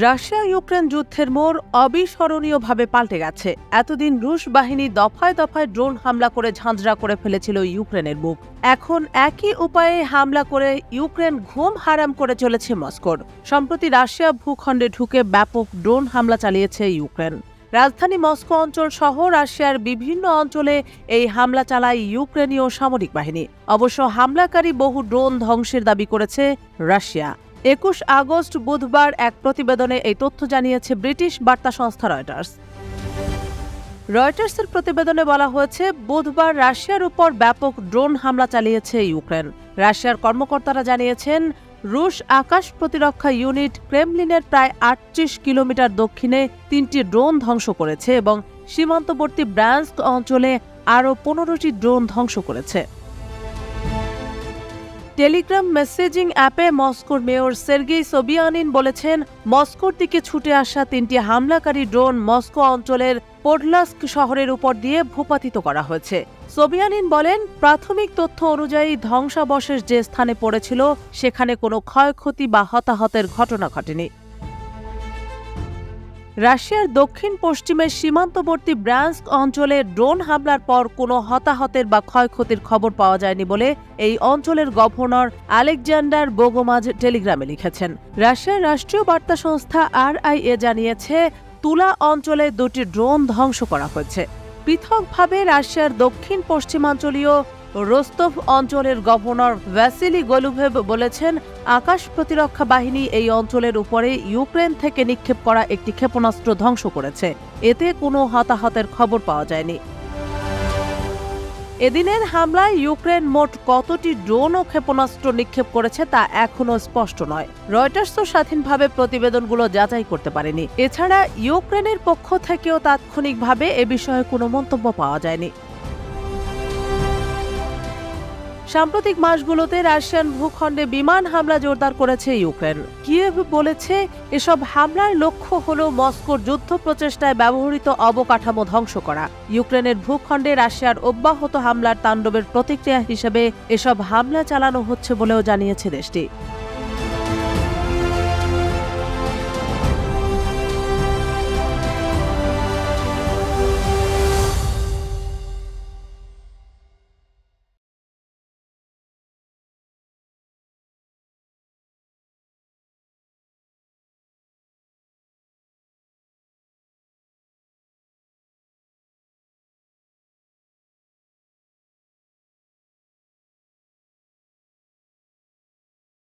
Russia Ukraine যুদ্ধের মোড় অবিস্মরণীয়ভাবে পাল্টে গেছে। এতদিন রুশ বাহিনী দফায় দফায় ড্রোন হামলা করে ঝাঁঝরা করে ফেলেছিল ইউক্রেনের বুক। এখন একই উপায়ে হামলা করে ইউক্রেন ঘুম হারাম করে চলেছে মস্কোর। সম্প্রতি রাশিয়া ভূখণ্ডে ঢুকে ব্যাপক ড্রোন হামলা চালিয়েছে ইউক্রেন। রাজধানী মস্কো অঞ্চল সহ রাশিয়ার বিভিন্ন অঞ্চলে এই হামলা চালায় ইউক্রেনীয় সামরিক বাহিনী। অবশ্য হামলাকারী বহু ড্রোন ধ্বংসের দাবি করেছে রাশিয়া। ২১ আগস্ট বুধবার এক প্রতিবেদনে এই তথ্য জানিয়েছে ব্রিটিশ বার্তা সংস্থা রয়টার্স। রয়টার্সের প্রতিবেদনে বলা হয়েছে, বুধবার রাশিয়ার উপর ব্যাপক ড্রোন হামলা চালিয়েছে ইউক্রেন। রাশিয়ার কর্মকর্তারা জানিয়েছেন, রুশ আকাশ প্রতিরক্ষা ইউনিট ক্রেমলিনের প্রায় ৩৮ কিলোমিটার দক্ষিণে ৩টি ড্রোন ধ্বংস করেছে এবং সীমান্তবর্তী ব্রায়ানস্ক অঞ্চলে আরও ১৫টি ড্রোন ধ্বংস করেছে। টেলিগ্রাম মেসেজিং অ্যাপে মস্কোর মেয়র সের্গেই সোবিয়ানিন বলেছেন, মস্কোর দিকে ছুটে আসা ৩টি হামলাকারী ড্রোন মস্কো অঞ্চলের পোডলাস্ক শহরের উপর দিয়ে ভূপাতিত করা হয়েছে। সোবিয়ানিন বলেন, প্রাথমিক তথ্য অনুযায়ী ধ্বংসাবশেষ যে স্থানে পড়েছিল সেখানে কোনো ক্ষয়ক্ষতি বা হতাহতের ঘটনা ঘটেনি। রাশিয়ার দক্ষিণ পশ্চিমের সীমান্তবর্তী ব্রায়ানস্ক অঞ্চলে ড্রোন হামলার পর কোনো হতাহতের বা ক্ষয়ক্ষতির খবর পাওয়া যায়নি বলে এই অঞ্চলের গভর্নর আলেকজান্ডার বোগোমাজ টেলিগ্রামে লিখেছেন। রাশিয়ার রাষ্ট্রীয় বার্তা সংস্থা RIA জানিয়েছে, তুলা অঞ্চলে 2টি ড্রোন ধ্বংস করা হয়েছে। পৃথকভাবে রাশিয়ার দক্ষিণ পশ্চিমাঞ্চলীয় রোস্তভ অঞ্চলের গভর্নর ভ্যাসিলি গোলুভেভ বলেছেন, আকাশ প্রতিরক্ষা বাহিনী এই অঞ্চলের উপরে ইউক্রেন থেকে নিক্ষেপ করা একটি ক্ষেপণাস্ত্র ধ্বংস করেছে। এতে কোনো হতাহতের খবর পাওয়া যায়নি। এদিনের হামলায় ইউক্রেন মোট কতটি ড্রোন ও ক্ষেপণাস্ত্র নিক্ষেপ করেছে তা এখনও স্পষ্ট নয়। রয়টার্সও স্বাধীনভাবে প্রতিবেদনগুলো যাচাই করতে পারেনি। এছাড়া ইউক্রেনের পক্ষ থেকেও তাৎক্ষণিকভাবে এ বিষয়ে কোনো মন্তব্য পাওয়া যায়নি। সাম্প্রতিক মাসগুলোতে রাশিয়ান ভূখণ্ডে বিমান হামলা জোরদার করেছে ইউক্রেন। কিয়েভ বলেছে, এসব হামলার লক্ষ্য হল মস্কোর যুদ্ধ প্রচেষ্টায় ব্যবহৃত অবকাঠামো ধ্বংস করা। ইউক্রেনের ভূখণ্ডে রাশিয়ার অব্যাহত হামলার তাণ্ডবের প্রতিক্রিয়া হিসেবে এসব হামলা চালানো হচ্ছে বলেও জানিয়েছে দেশটি।